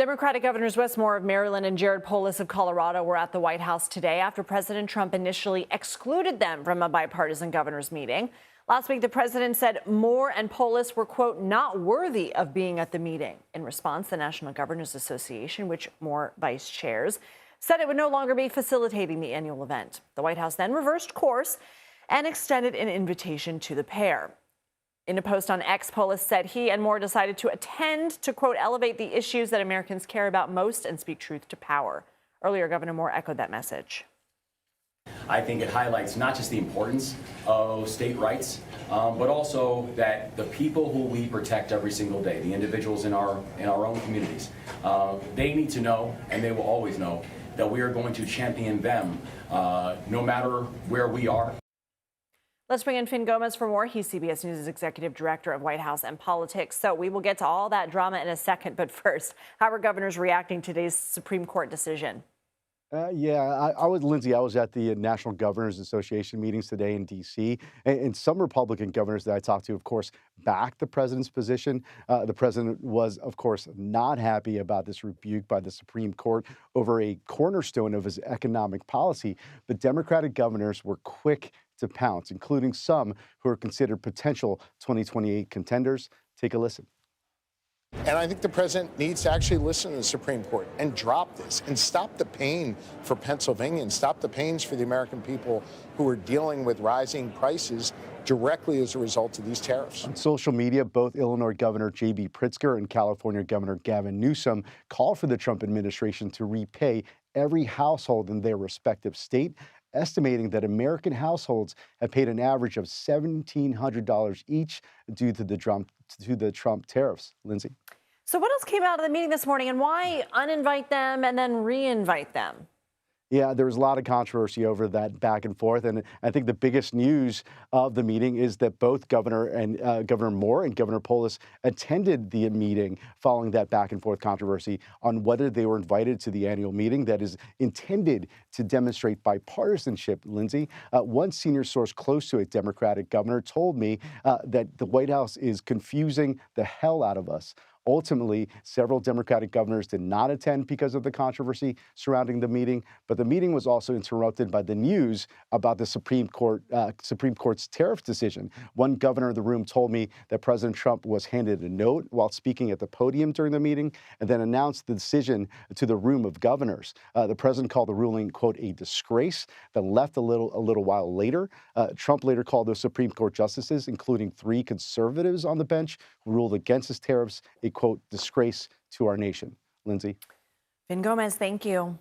Democratic Governors Wes Moore of Maryland and Jared Polis of Colorado were at the White House today after President Trump initially excluded them from a bipartisan governors meeting. Last week, the president said Moore and Polis were, quote, not worthy of being at the meeting. In response, the National Governors Association, which Moore vice chairs, said it would no longer be facilitating the annual event. The White House then reversed course and extended an invitation to the pair. In a post on X, Polis said he and Moore decided to attend to, quote, elevate the issues that Americans care about most and speak truth to power. Earlier, Governor Moore echoed that message. I think it highlights not just the importance of state rights, but also that the people who we protect every single day, the individuals in our own communities, they need to know, and they will always know, that we are going to champion them no matter where we are. Let's bring in Fin Gómez for more. He's CBS News' Executive Director of White House and Politics. So we will get to all that drama in a second. But first, how are governors reacting to today's Supreme Court decision? I was at the National Governors Association meetings today in D.C., and some Republican governors that I talked to, of course, backed the president's position. The president was, of course, not happy about this rebuke by the Supreme Court over a cornerstone of his economic policy. But Democratic governors were quick to pounce, including some who are considered potential 2028 contenders. Take a listen. And I think the president needs to actually listen to the Supreme Court and drop this and stop the pain for Pennsylvania and stop the pains for the American people who are dealing with rising prices directly as a result of these tariffs. On social media, both Illinois Governor J.B. Pritzker and California Governor Gavin Newsom called for the Trump administration to repay every household in their respective state, estimating that American households have paid an average of $1,700 each due to the Trump tariffs. Lindsay. So what else came out of the meeting this morning, and why uninvite them and then re-invite them? Yeah, there was a lot of controversy over that back and forth, and I think the biggest news of the meeting is that both Governor Moore and Governor Polis attended the meeting following that back and forth controversy on whether they were invited to the annual meeting that is intended to demonstrate bipartisanship. Lindsay, one senior source close to a Democratic governor told me that the White House is confusing the hell out of us. Ultimately, several Democratic governors did not attend because of the controversy surrounding the meeting, but the meeting was also interrupted by the news about the Supreme Court's tariff decision. One governor in the room told me that President Trump was handed a note while speaking at the podium during the meeting and then announced the decision to the room of governors. The president called the ruling, quote, a disgrace, then left a little while later. Trump later called those Supreme Court justices, including 3 conservatives on the bench, who ruled against his tariffs, a quote, disgrace to our nation. Lindsay. Fin Gómez, thank you.